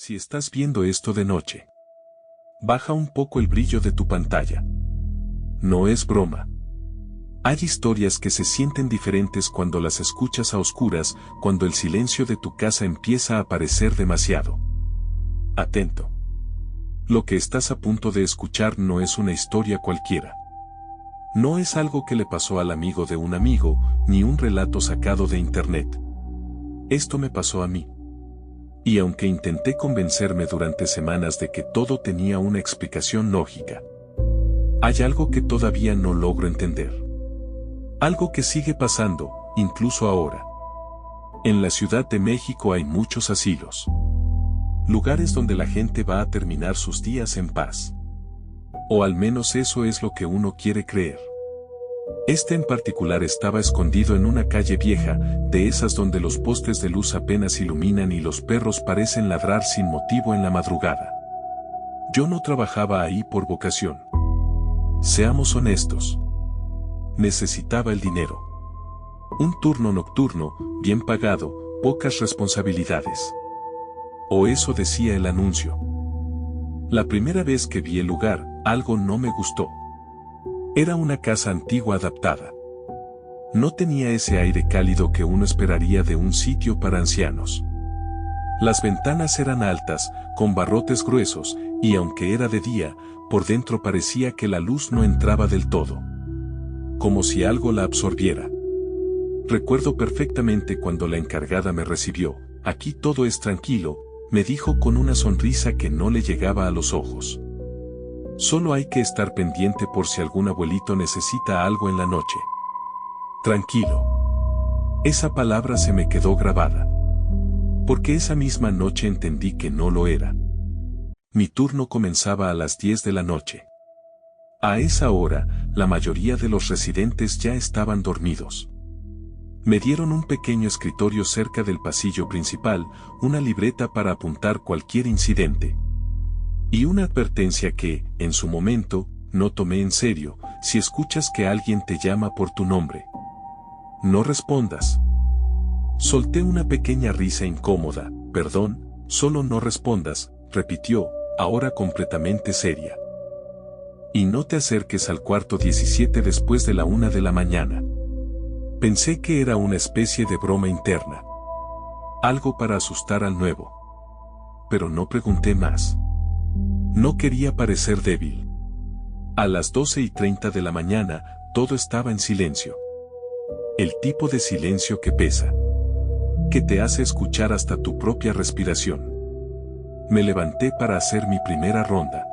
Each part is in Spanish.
Si estás viendo esto de noche, baja un poco el brillo de tu pantalla. No es broma. Hay historias que se sienten diferentes cuando las escuchas a oscuras, cuando el silencio de tu casa empieza a parecer demasiado. Atento. Lo que estás a punto de escuchar no es una historia cualquiera. No es algo que le pasó al amigo de un amigo, ni un relato sacado de internet. Esto me pasó a mí. Y aunque intenté convencerme durante semanas de que todo tenía una explicación lógica, hay algo que todavía no logro entender. Algo que sigue pasando, incluso ahora. En la Ciudad de México hay muchos asilos. Lugares donde la gente va a terminar sus días en paz. O al menos eso es lo que uno quiere creer. Este en particular estaba escondido en una calle vieja, de esas donde los postes de luz apenas iluminan y los perros parecen ladrar sin motivo en la madrugada. Yo no trabajaba ahí por vocación. Seamos honestos. Necesitaba el dinero. Un turno nocturno, bien pagado, pocas responsabilidades. O eso decía el anuncio. La primera vez que vi el lugar, algo no me gustó. Era una casa antigua adaptada. No tenía ese aire cálido que uno esperaría de un sitio para ancianos. Las ventanas eran altas, con barrotes gruesos, y aunque era de día, por dentro parecía que la luz no entraba del todo. Como si algo la absorbiera. Recuerdo perfectamente cuando la encargada me recibió. Aquí todo es tranquilo, me dijo con una sonrisa que no le llegaba a los ojos. Solo hay que estar pendiente por si algún abuelito necesita algo en la noche. Tranquilo. Esa palabra se me quedó grabada. Porque esa misma noche entendí que no lo era. Mi turno comenzaba a las 10 de la noche. A esa hora, la mayoría de los residentes ya estaban dormidos. Me dieron un pequeño escritorio cerca del pasillo principal, una libreta para apuntar cualquier incidente. Y una advertencia que, en su momento, no tomé en serio: si escuchas que alguien te llama por tu nombre, no respondas. Solté una pequeña risa incómoda. Perdón, solo no respondas, repitió, ahora completamente seria. Y no te acerques al cuarto 17 después de la 1 de la mañana. Pensé que era una especie de broma interna. Algo para asustar al nuevo. Pero no pregunté más. No quería parecer débil. A las 12:30 de la mañana, todo estaba en silencio. El tipo de silencio que pesa. Que te hace escuchar hasta tu propia respiración. Me levanté para hacer mi primera ronda.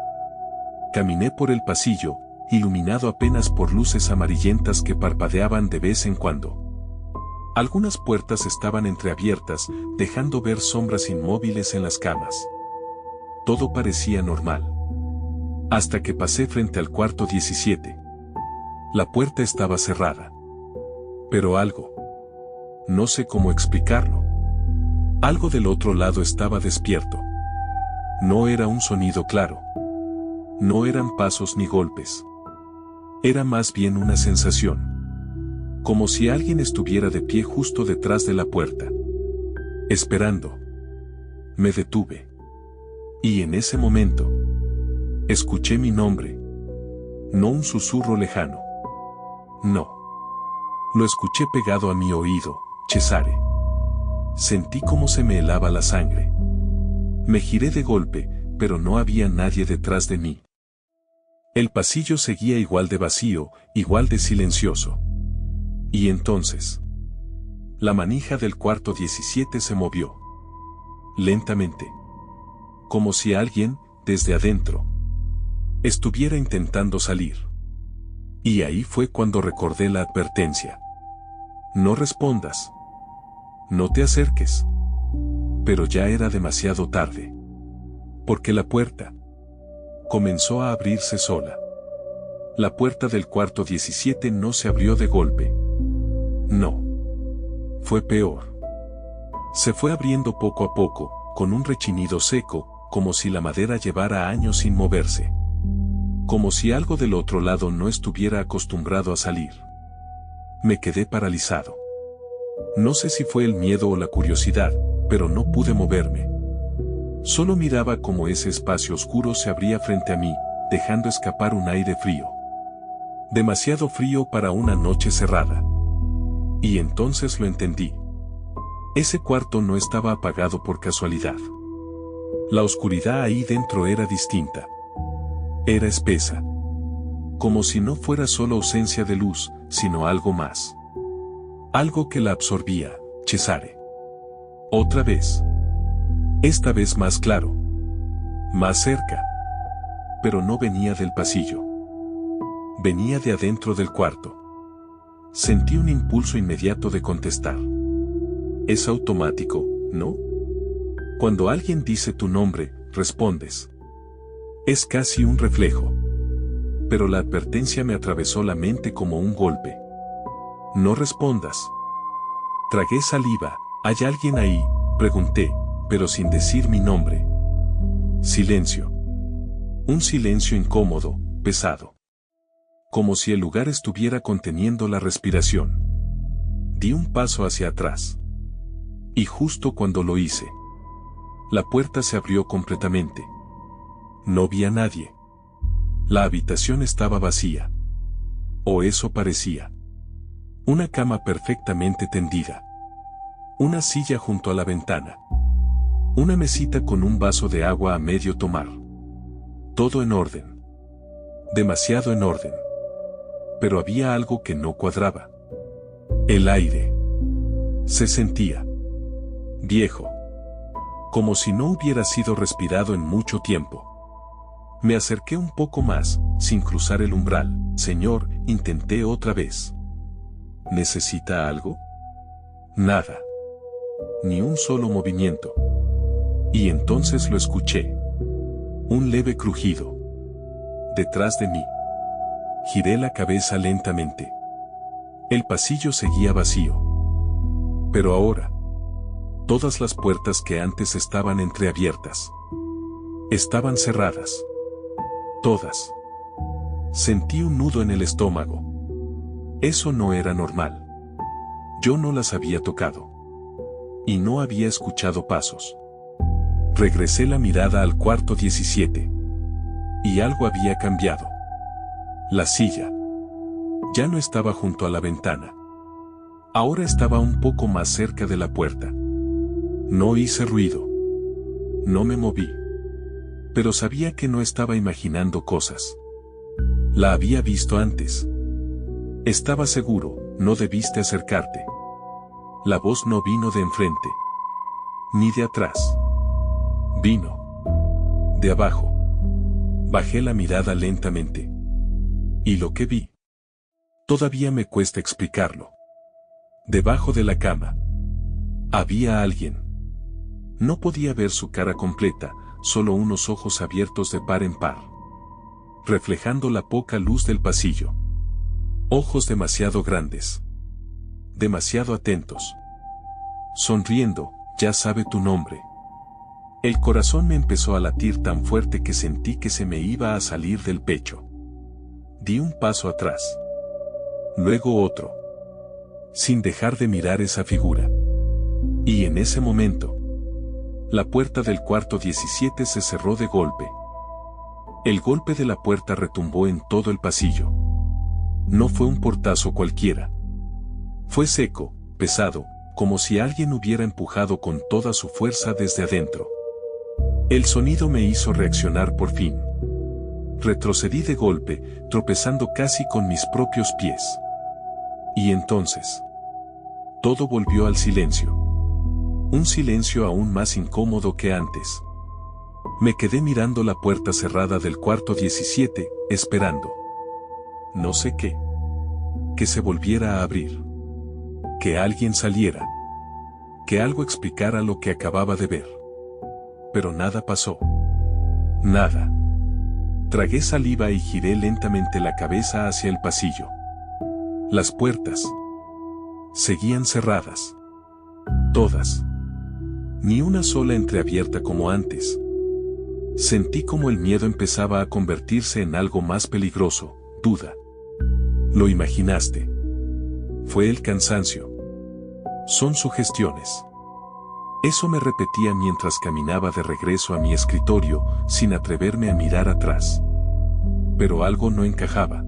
Caminé por el pasillo, iluminado apenas por luces amarillentas que parpadeaban de vez en cuando. Algunas puertas estaban entreabiertas, dejando ver sombras inmóviles en las camas. Todo parecía normal. Hasta que pasé frente al cuarto 17. La puerta estaba cerrada. Pero algo. No sé cómo explicarlo. Algo del otro lado estaba despierto. No era un sonido claro. No eran pasos ni golpes. Era más bien una sensación. Como si alguien estuviera de pie justo detrás de la puerta. Esperando. Me detuve. Y en ese momento, escuché mi nombre. No un susurro lejano. No. Lo escuché pegado a mi oído: Cesare. Sentí como se me helaba la sangre. Me giré de golpe, pero no había nadie detrás de mí. El pasillo seguía igual de vacío, igual de silencioso. Y entonces, la manija del cuarto 17 se movió. Lentamente. Como si alguien, desde adentro, estuviera intentando salir. Y ahí fue cuando recordé la advertencia. No respondas. No te acerques. Pero ya era demasiado tarde. Porque la puerta comenzó a abrirse sola. La puerta del cuarto 17 no se abrió de golpe. No. Fue peor. Se fue abriendo poco a poco, con un rechinido seco, como si la madera llevara años sin moverse. Como si algo del otro lado no estuviera acostumbrado a salir. Me quedé paralizado. No sé si fue el miedo o la curiosidad, pero no pude moverme. Solo miraba cómo ese espacio oscuro se abría frente a mí, dejando escapar un aire frío. Demasiado frío para una noche cerrada. Y entonces lo entendí. Ese cuarto no estaba apagado por casualidad. La oscuridad ahí dentro era distinta. Era espesa. Como si no fuera solo ausencia de luz, sino algo más. Algo que la absorbía, Cesare. Otra vez. Esta vez más claro. Más cerca. Pero no venía del pasillo. Venía de adentro del cuarto. Sentí un impulso inmediato de contestar. Es automático, ¿no? Cuando alguien dice tu nombre, respondes. Es casi un reflejo. Pero la advertencia me atravesó la mente como un golpe. No respondas. Tragué saliva. ¿Hay alguien ahí?, pregunté, pero sin decir mi nombre. Silencio. Un silencio incómodo, pesado. Como si el lugar estuviera conteniendo la respiración. Di un paso hacia atrás. Y justo cuando lo hice, la puerta se abrió completamente. No vi a nadie. La habitación estaba vacía. O eso parecía. Una cama perfectamente tendida. Una silla junto a la ventana. Una mesita con un vaso de agua a medio tomar. Todo en orden. Demasiado en orden. Pero había algo que no cuadraba. El aire. Se sentía viejo. Como si no hubiera sido respirado en mucho tiempo. Me acerqué un poco más, sin cruzar el umbral. Señor, intenté otra vez. ¿Necesita algo? Nada. Ni un solo movimiento. Y entonces lo escuché. Un leve crujido. Detrás de mí. Giré la cabeza lentamente. El pasillo seguía vacío. Pero ahora, todas las puertas que antes estaban entreabiertas, estaban cerradas. Todas. Sentí un nudo en el estómago. Eso no era normal. Yo no las había tocado. Y no había escuchado pasos. Regresé la mirada al cuarto 17. Y algo había cambiado. La silla ya no estaba junto a la ventana. Ahora estaba un poco más cerca de la puerta. No hice ruido. No me moví. Pero sabía que no estaba imaginando cosas. La había visto antes. Estaba seguro, no debiste acercarte. La voz no vino de enfrente. Ni de atrás. Vino de abajo. Bajé la mirada lentamente. Y lo que vi, todavía me cuesta explicarlo. Debajo de la cama había alguien. No podía ver su cara completa, solo unos ojos abiertos de par en par, reflejando la poca luz del pasillo. Ojos demasiado grandes. Demasiado atentos. Sonriendo, ya sabe tu nombre. El corazón me empezó a latir tan fuerte que sentí que se me iba a salir del pecho. Di un paso atrás. Luego otro. Sin dejar de mirar esa figura. Y en ese momento, la puerta del cuarto 17 se cerró de golpe. El golpe de la puerta retumbó en todo el pasillo. No fue un portazo cualquiera. Fue seco, pesado, como si alguien hubiera empujado con toda su fuerza desde adentro. El sonido me hizo reaccionar por fin. Retrocedí de golpe, tropezando casi con mis propios pies. Y entonces, todo volvió al silencio. Un silencio aún más incómodo que antes. Me quedé mirando la puerta cerrada del cuarto 17, esperando. No sé qué. Que se volviera a abrir. Que alguien saliera. Que algo explicara lo que acababa de ver. Pero nada pasó. Nada. Tragué saliva y giré lentamente la cabeza hacia el pasillo. Las puertas seguían cerradas. Todas. Ni una sola entreabierta como antes. Sentí como el miedo empezaba a convertirse en algo más peligroso, duda. Lo imaginaste. Fue el cansancio. Son sugestiones. Eso me repetía mientras caminaba de regreso a mi escritorio, sin atreverme a mirar atrás. Pero algo no encajaba.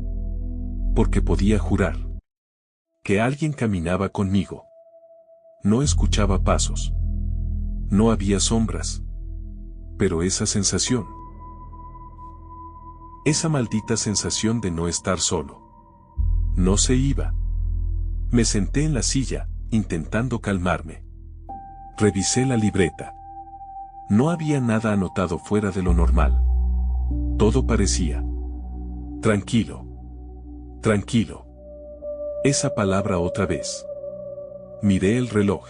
Porque podía jurar que alguien caminaba conmigo. No escuchaba pasos. No había sombras. Pero esa sensación. Esa maldita sensación de no estar solo. No se iba. Me senté en la silla, intentando calmarme. Revisé la libreta. No había nada anotado fuera de lo normal. Todo parecía tranquilo. Tranquilo. Esa palabra otra vez. Miré el reloj.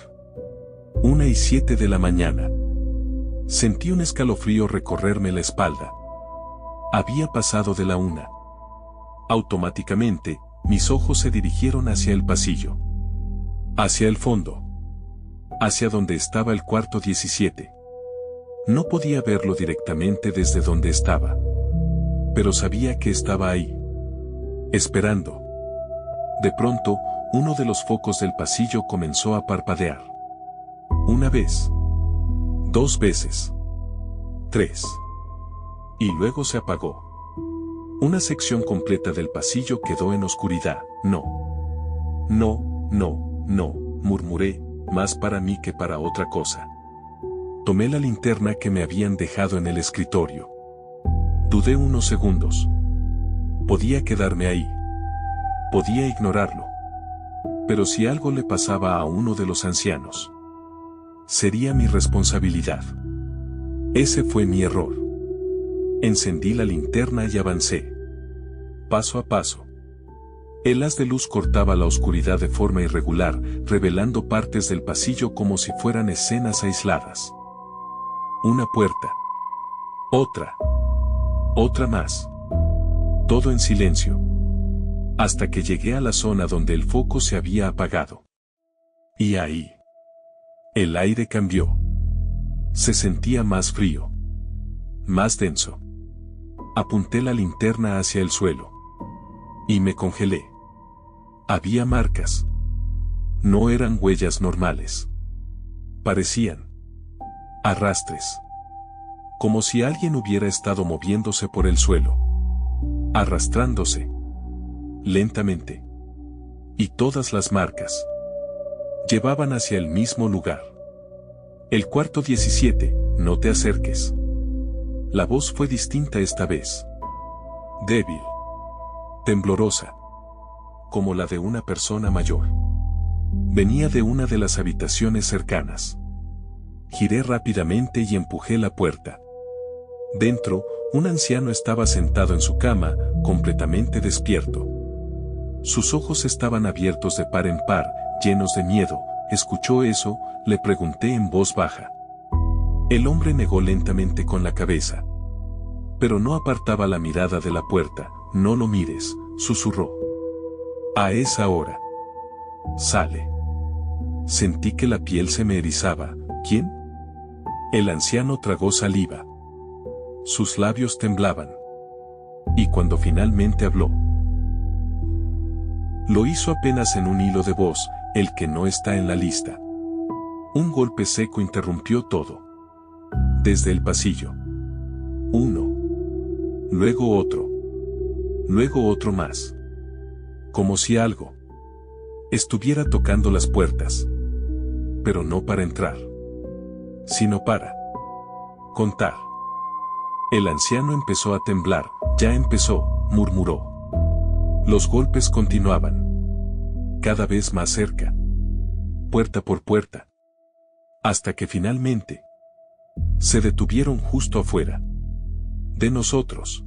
1:07 de la mañana. Sentí un escalofrío recorrerme la espalda. Había pasado de la 1. Automáticamente, mis ojos se dirigieron hacia el pasillo. Hacia el fondo. Hacia donde estaba el cuarto 17. No podía verlo directamente desde donde estaba. Pero sabía que estaba ahí. Esperando. De pronto, uno de los focos del pasillo comenzó a parpadear. Una vez. 2 veces. 3. Y luego se apagó. Una sección completa del pasillo quedó en oscuridad. No. No, no, no, murmuré, más para mí que para otra cosa. Tomé la linterna que me habían dejado en el escritorio. Dudé unos segundos. Podía quedarme ahí. Podía ignorarlo. Pero si algo le pasaba a uno de los ancianos, sería mi responsabilidad. Ese fue mi error. Encendí la linterna y avancé. Paso a paso. El haz de luz cortaba la oscuridad de forma irregular, revelando partes del pasillo como si fueran escenas aisladas. Una puerta. Otra. Otra más. Todo en silencio. Hasta que llegué a la zona donde el foco se había apagado. Y ahí. El aire cambió. Se sentía más frío. Más denso. Apunté la linterna hacia el suelo. Y me congelé. Había marcas. No eran huellas normales. Parecían arrastres. Como si alguien hubiera estado moviéndose por el suelo. Arrastrándose. Lentamente. Y todas las marcas llevaban hacia el mismo lugar. El cuarto 17, no te acerques. La voz fue distinta esta vez. Débil. Temblorosa. Como la de una persona mayor. Venía de una de las habitaciones cercanas. Giré rápidamente y empujé la puerta. Dentro, un anciano estaba sentado en su cama, completamente despierto. Sus ojos estaban abiertos de par en par, llenos de miedo. ¿Escuchó eso?, le pregunté en voz baja. El hombre negó lentamente con la cabeza. Pero no apartaba la mirada de la puerta. No lo mires, susurró. A esa hora. Sale. Sentí que la piel se me erizaba. ¿Quién? El anciano tragó saliva. Sus labios temblaban. Y cuando finalmente habló, lo hizo apenas en un hilo de voz, el que no está en la lista. Un golpe seco interrumpió todo. Desde el pasillo. Uno. Luego otro. Luego otro más. Como si algo estuviera tocando las puertas. Pero no para entrar, sino para contar. El anciano empezó a temblar. Ya empezó, murmuró. Los golpes continuaban. Cada vez más cerca. Puerta por puerta. Hasta que finalmente se detuvieron justo afuera de nosotros.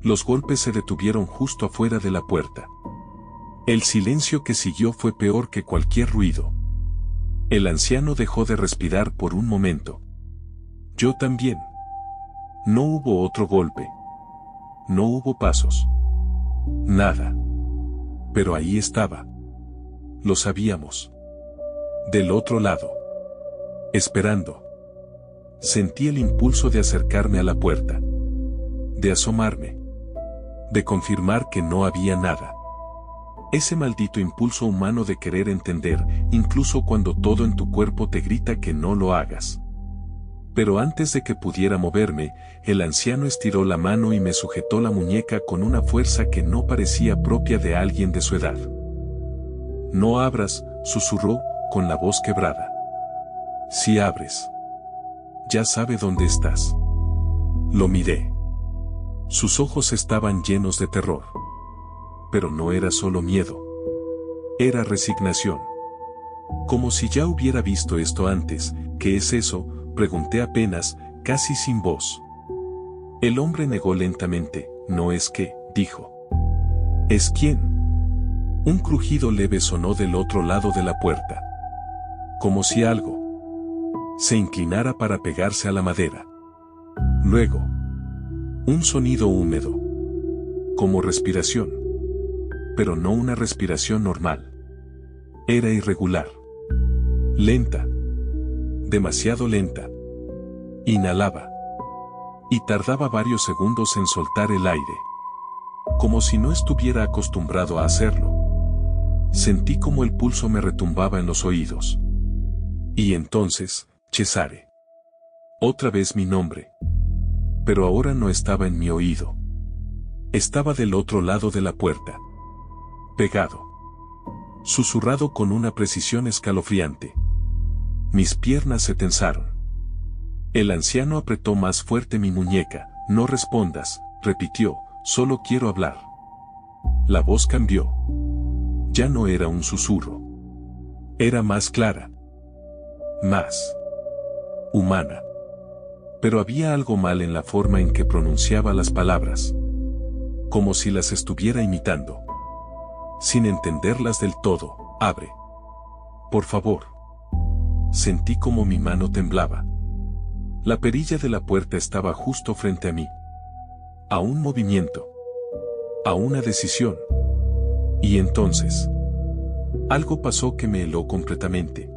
Los golpes se detuvieron justo afuera de la puerta. El silencio que siguió fue peor que cualquier ruido. El anciano dejó de respirar por un momento. Yo también. No hubo otro golpe. No hubo pasos. Nada. Pero ahí estaba. Lo sabíamos. Del otro lado. Esperando. Sentí el impulso de acercarme a la puerta. De asomarme. De confirmar que no había nada. Ese maldito impulso humano de querer entender, incluso cuando todo en tu cuerpo te grita que no lo hagas. Pero antes de que pudiera moverme, el anciano estiró la mano y me sujetó la muñeca con una fuerza que no parecía propia de alguien de su edad. No abras, susurró, con la voz quebrada. Si abres, ya sabe dónde estás. Lo miré. Sus ojos estaban llenos de terror. Pero no era solo miedo. Era resignación. Como si ya hubiera visto esto antes. ¿Qué es eso?, pregunté apenas, casi sin voz. El hombre negó lentamente. No es que, dijo. ¿Es quién? Un crujido leve sonó del otro lado de la puerta. Como si algo se inclinara para pegarse a la madera. Luego, un sonido húmedo. Como respiración. Pero no una respiración normal. Era irregular. Lenta. Demasiado lenta. Inhalaba. Y tardaba varios segundos en soltar el aire. Como si no estuviera acostumbrado a hacerlo. Sentí como el pulso me retumbaba en los oídos. Y entonces, Cesare. Otra vez mi nombre. Pero ahora no estaba en mi oído. Estaba del otro lado de la puerta. Pegado. Susurrado con una precisión escalofriante. Mis piernas se tensaron. El anciano apretó más fuerte mi muñeca. No respondas, repitió, solo quiero hablar. La voz cambió. Ya no era un susurro. Era más clara. Más humana. Pero había algo mal en la forma en que pronunciaba las palabras. Como si las estuviera imitando. Sin entenderlas del todo. Abre. Por favor. Sentí como mi mano temblaba. La perilla de la puerta estaba justo frente a mí. A un movimiento. A una decisión. Y entonces, algo pasó que me heló completamente.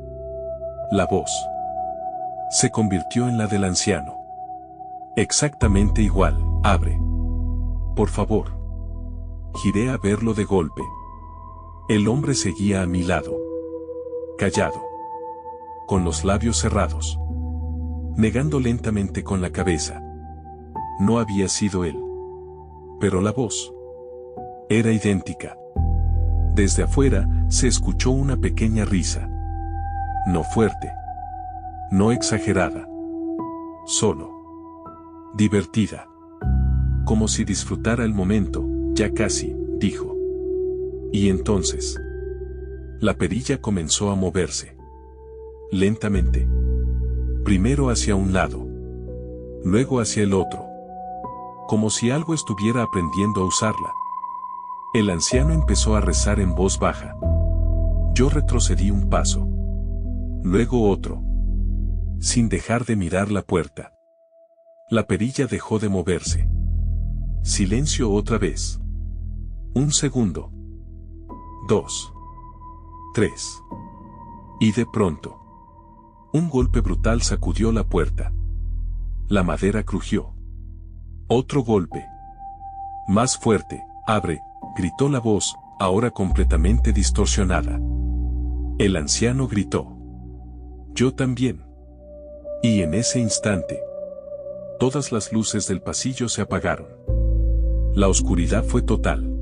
La voz se convirtió en la del anciano. Exactamente igual. Abre. Por favor. Giré a verlo de golpe. El hombre seguía a mi lado. Callado. Con los labios cerrados. Negando lentamente con la cabeza. No había sido él. Pero la voz era idéntica. Desde afuera, se escuchó una pequeña risa. No fuerte. No exagerada. Solo. Divertida. Como si disfrutara el momento, ya casi, dijo. Y entonces, la perilla comenzó a moverse. Lentamente. Primero hacia un lado. Luego hacia el otro. Como si algo estuviera aprendiendo a usarla. El anciano empezó a rezar en voz baja. Yo retrocedí un paso. Luego otro. Sin dejar de mirar la puerta. La perilla dejó de moverse. Silencio otra vez. Un segundo. 2. 3. Y de pronto. Un golpe brutal sacudió la puerta. La madera crujió. Otro golpe. Más fuerte. Abre, gritó la voz, ahora completamente distorsionada. El anciano gritó. Yo también. Y en ese instante, todas las luces del pasillo se apagaron. La oscuridad fue total.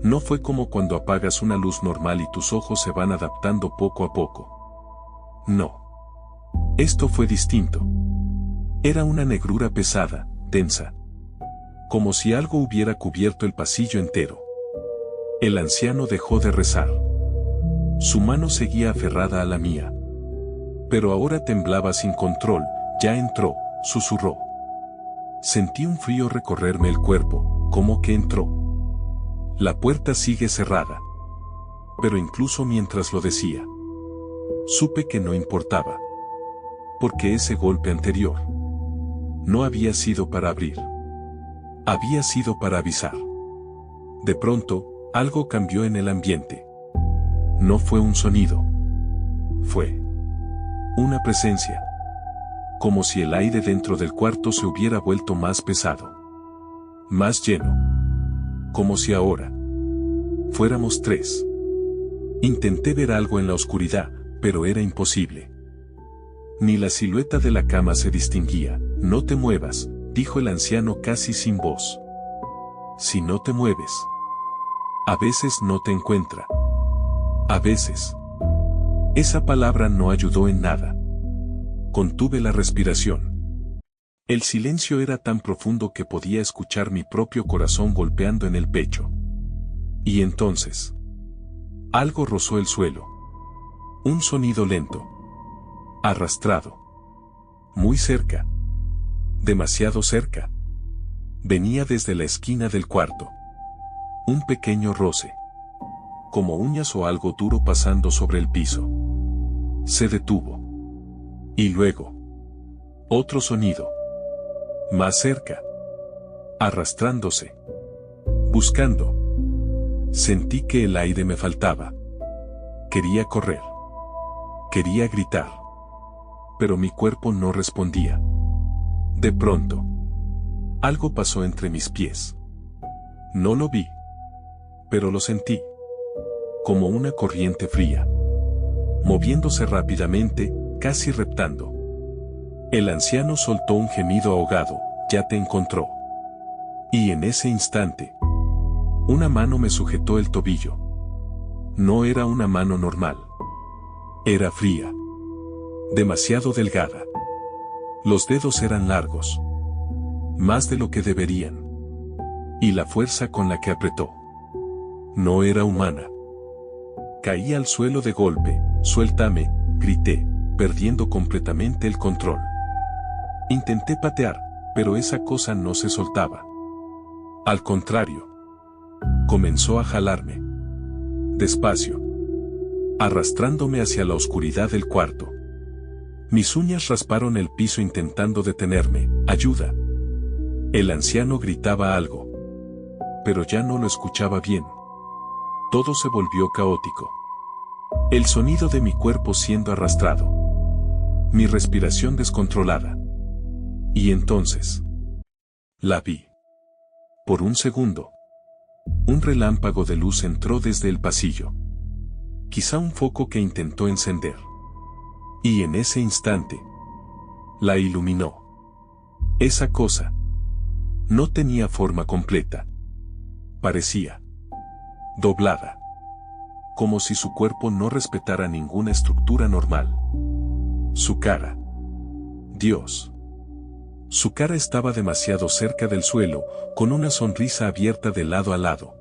No fue como cuando apagas una luz normal y tus ojos se van adaptando poco a poco. No. Esto fue distinto. Era una negrura pesada, densa. Como si algo hubiera cubierto el pasillo entero. El anciano dejó de rezar. Su mano seguía aferrada a la mía. Pero ahora temblaba sin control. Ya entró, susurró. Sentí un frío recorrerme el cuerpo. ¿Cómo que entró? La puerta sigue cerrada. Pero incluso mientras lo decía, supe que no importaba. Porque ese golpe anterior no había sido para abrir. Había sido para avisar. De pronto, algo cambió en el ambiente. No fue un sonido. Fue una presencia. Como si el aire dentro del cuarto se hubiera vuelto más pesado. Más lleno. Como si ahora Fuéramos 3. Intenté ver algo en la oscuridad, pero era imposible. Ni la silueta de la cama se distinguía. No te muevas, dijo el anciano casi sin voz. Si no te mueves, a veces no te encuentra. A veces. Esa palabra no ayudó en nada. Contuve la respiración. El silencio era tan profundo que podía escuchar mi propio corazón golpeando en el pecho. Y entonces, algo rozó el suelo. Un sonido lento. Arrastrado. Muy cerca. Demasiado cerca. Venía desde la esquina del cuarto. Un pequeño roce. Como uñas o algo duro pasando sobre el piso. Se detuvo. Y luego. Otro sonido. Más cerca. Arrastrándose. Buscando. Sentí que el aire me faltaba. Quería correr. Quería gritar. Pero mi cuerpo no respondía. De pronto, algo pasó entre mis pies. No lo vi, pero lo sentí. Como una corriente fría. Moviéndose rápidamente, casi reptando. El anciano soltó un gemido ahogado. Ya te encontró. Y en ese instante, una mano me sujetó el tobillo. No era una mano normal. Era fría. Demasiado delgada. Los dedos eran largos. Más de lo que deberían. Y la fuerza con la que apretó. No era humana. Caí al suelo de golpe. Suéltame, grité, perdiendo completamente el control. Intenté patear, pero esa cosa no se soltaba. Al contrario. Comenzó a jalarme. Despacio. Arrastrándome hacia la oscuridad del cuarto. Mis uñas rasparon el piso intentando detenerme. ¡Ayuda! El anciano gritaba algo. Pero ya no lo escuchaba bien. Todo se volvió caótico. El sonido de mi cuerpo siendo arrastrado. Mi respiración descontrolada. Y entonces, la vi. Por un segundo. Un relámpago de luz entró desde el pasillo. Quizá un foco que intentó encender. Y en ese instante, la iluminó. Esa cosa no tenía forma completa. Parecía doblada. Como si su cuerpo no respetara ninguna estructura normal. Su cara. Dios. Su cara estaba demasiado cerca del suelo, con una sonrisa abierta de lado a lado.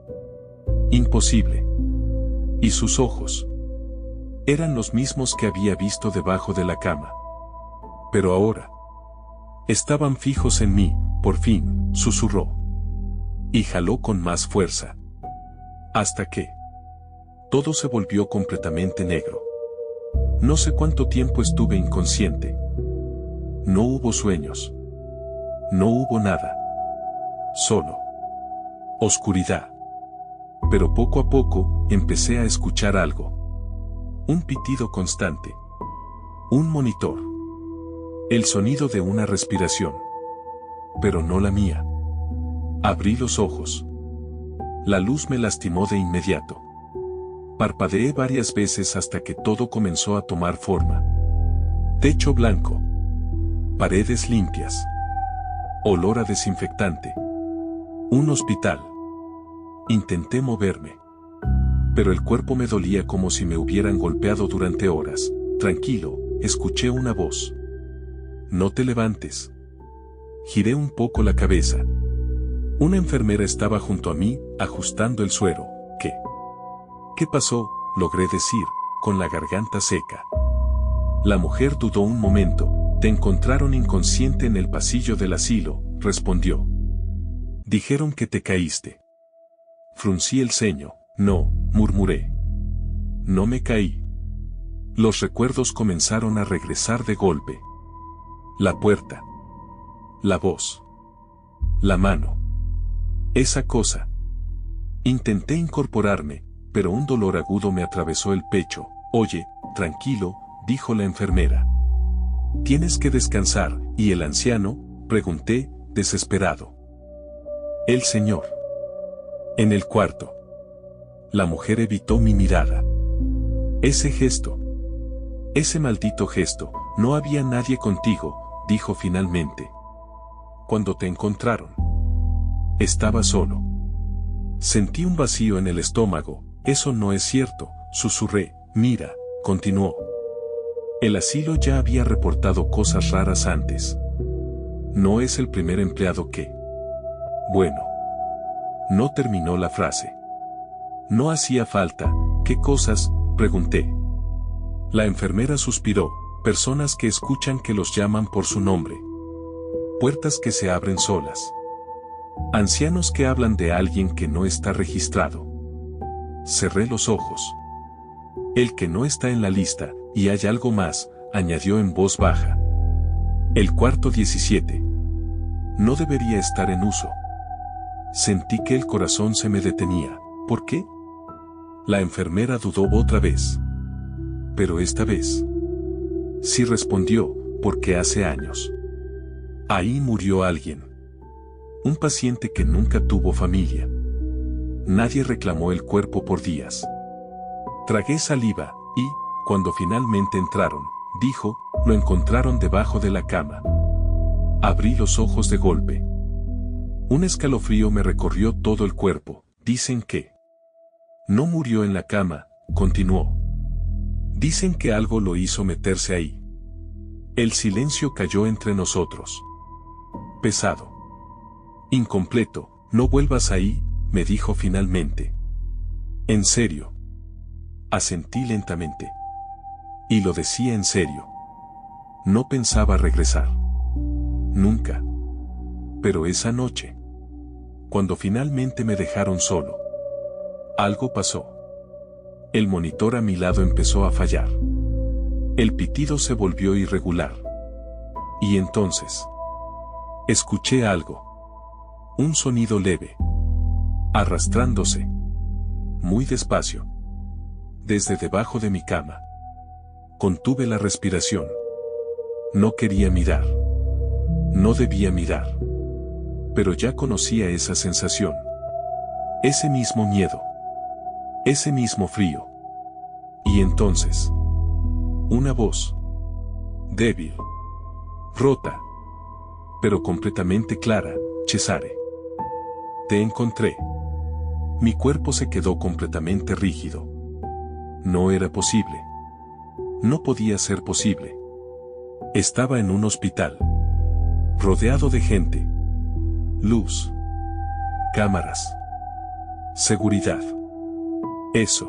Imposible. Y sus ojos. Eran los mismos que había visto debajo de la cama. Pero ahora. Estaban fijos en mí, por fin, susurró. Y jaló con más fuerza. Hasta que. Todo se volvió completamente negro. No sé cuánto tiempo estuve inconsciente. No hubo sueños. No hubo nada. Solo oscuridad. Pero poco a poco, empecé a escuchar algo. Un pitido constante. Un monitor. El sonido de una respiración. Pero no la mía. Abrí los ojos. La luz me lastimó de inmediato. Parpadeé varias veces hasta que todo comenzó a tomar forma. Techo blanco. Paredes limpias. Olor a desinfectante. Un hospital. Intenté moverme. Pero el cuerpo me dolía como si me hubieran golpeado durante horas. Tranquilo, escuché una voz. No te levantes. Giré un poco la cabeza. Una enfermera estaba junto a mí, ajustando el suero. ¿Qué pasó?, logré decir, con la garganta seca. La mujer dudó un momento. Te encontraron inconsciente en el pasillo del asilo, respondió. Dijeron que te caíste. Fruncí el ceño. No, murmuré. No me caí. Los recuerdos comenzaron a regresar de golpe. La puerta. La voz. La mano. Esa cosa. Intenté incorporarme, pero un dolor agudo me atravesó el pecho. Oye, tranquilo, dijo la enfermera. Tienes que descansar. ¿Y el anciano?, pregunté, desesperado. El señor. En el cuarto. La mujer evitó mi mirada. Ese gesto. Ese maldito gesto. No había nadie contigo, dijo finalmente. Cuando te encontraron. Estaba solo. Sentí un vacío en el estómago. Eso no es cierto, susurré. Mira, continuó. El asilo ya había reportado cosas raras antes. No es el primer empleado que... Bueno. No terminó la frase. No hacía falta. ¿Qué cosas?, pregunté. La enfermera suspiró. Personas que escuchan que los llaman por su nombre. Puertas que se abren solas. Ancianos que hablan de alguien que no está registrado. Cerré los ojos. El que no está en la lista, y hay algo más, añadió en voz baja. El cuarto 17. No debería estar en uso. Sentí que el corazón se me detenía. ¿Por qué? La enfermera dudó otra vez. Pero esta vez. Sí, respondió, porque hace años. Ahí murió alguien. Un paciente que nunca tuvo familia. Nadie reclamó el cuerpo por días. Tragué saliva, y, cuando finalmente entraron, dijo, lo encontraron debajo de la cama. Abrí los ojos de golpe. Un escalofrío me recorrió todo el cuerpo. Dicen que... No murió en la cama, continuó. Dicen que algo lo hizo meterse ahí. El silencio cayó entre nosotros. Pesado. Incompleto, no vuelvas ahí, me dijo finalmente. ¿En serio? Asentí lentamente. Y lo decía en serio. No pensaba regresar. Nunca. Pero esa noche, cuando finalmente me dejaron solo, algo pasó. El monitor a mi lado empezó a fallar. El pitido se volvió irregular. Y entonces, escuché algo. Un sonido leve. Arrastrándose. Muy despacio. Desde debajo de mi cama. Contuve la respiración. No quería mirar. No debía mirar. Pero ya conocía esa sensación. Ese mismo miedo. Ese mismo frío. Y entonces, una voz. Débil. Rota. Pero completamente clara. Cesare. Te encontré. Mi cuerpo se quedó completamente rígido. No era posible. No podía ser posible. Estaba en un hospital. Rodeado de gente. Luz. Cámaras. Seguridad. Eso.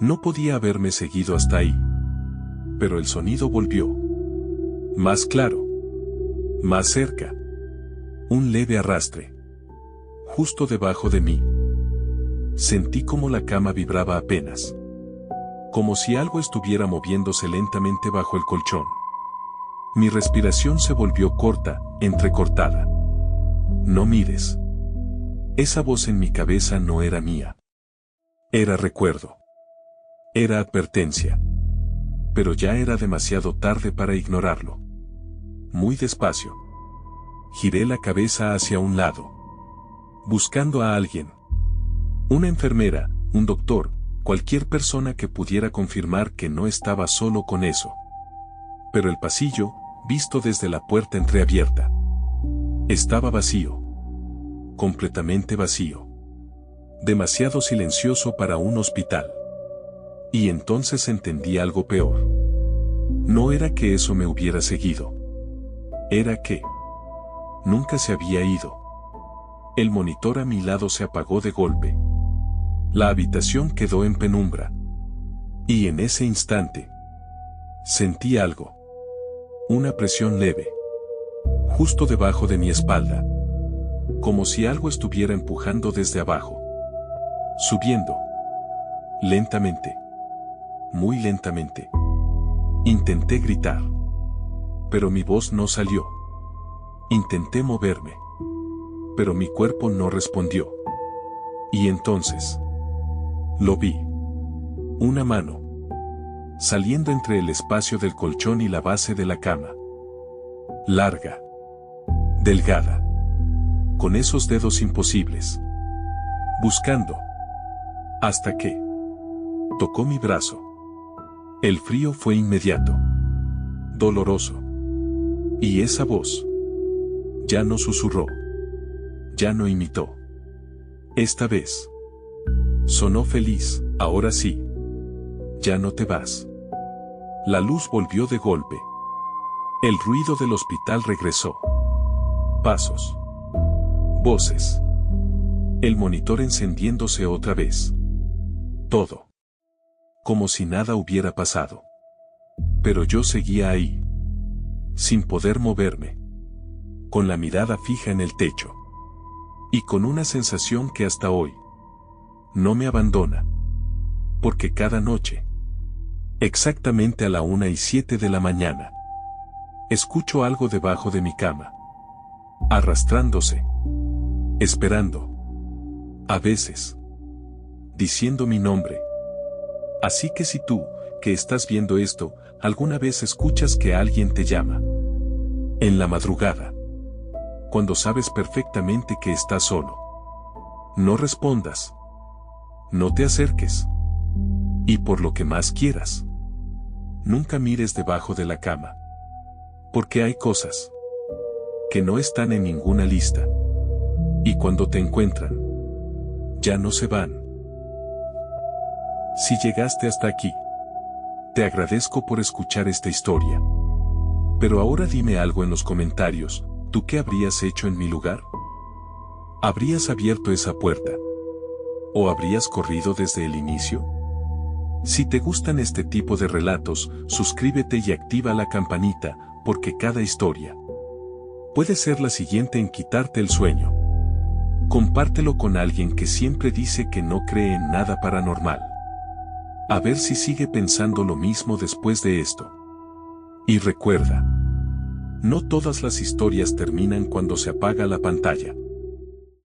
No podía haberme seguido hasta ahí. Pero el sonido volvió. Más claro. Más cerca. Un leve arrastre. Justo debajo de mí. Sentí como la cama vibraba apenas. Como si algo estuviera moviéndose lentamente bajo el colchón. Mi respiración se volvió corta, entrecortada. No mires. Esa voz en mi cabeza no era mía. Era recuerdo. Era advertencia. Pero ya era demasiado tarde para ignorarlo. Muy despacio. Giré la cabeza hacia un lado. Buscando a alguien. Una enfermera, un doctor, cualquier persona que pudiera confirmar que no estaba solo con eso. Pero el pasillo, visto desde la puerta entreabierta, estaba vacío. Completamente vacío. Demasiado silencioso para un hospital. Y entonces entendí algo peor. No era que eso me hubiera seguido. Era que nunca se había ido. El monitor a mi lado se apagó de golpe. La habitación quedó en penumbra. Y en ese instante, sentí algo. Una presión leve. Justo debajo de mi espalda. Como si algo estuviera empujando desde abajo. Subiendo. Lentamente. Muy lentamente. Intenté gritar. Pero mi voz no salió. Intenté moverme. Pero mi cuerpo no respondió. Y entonces, lo vi. Una mano. Saliendo entre el espacio del colchón y la base de la cama. Larga. Delgada. Con esos dedos imposibles. Buscando. Hasta que tocó mi brazo. El frío fue inmediato, doloroso. Y esa voz ya no susurró, ya no imitó. Esta vez sonó feliz, ahora sí. Ya no te vas. La luz volvió de golpe. El ruido del hospital regresó. Pasos. Voces. El monitor encendiéndose otra vez. Todo. Como si nada hubiera pasado. Pero yo seguía ahí. Sin poder moverme. Con la mirada fija en el techo. Y con una sensación que hasta hoy no me abandona. Porque cada noche, exactamente a la 1:07 de la mañana, escucho algo debajo de mi cama. Arrastrándose. Esperando. A veces. Diciendo mi nombre. Así que si tú, que estás viendo esto, alguna vez escuchas que alguien te llama. En la madrugada. Cuando sabes perfectamente que estás solo. No respondas. No te acerques. Y por lo que más quieras, nunca mires debajo de la cama. Porque hay cosas que no están en ninguna lista. Y cuando te encuentran, ya no se van. Si llegaste hasta aquí, te agradezco por escuchar esta historia. Pero ahora dime algo en los comentarios, ¿tú qué habrías hecho en mi lugar? ¿Habrías abierto esa puerta? ¿O habrías corrido desde el inicio? Si te gustan este tipo de relatos, suscríbete y activa la campanita, porque cada historia puede ser la siguiente en quitarte el sueño. Compártelo con alguien que siempre dice que no cree en nada paranormal. A ver si sigue pensando lo mismo después de esto. Y recuerda, no todas las historias terminan cuando se apaga la pantalla.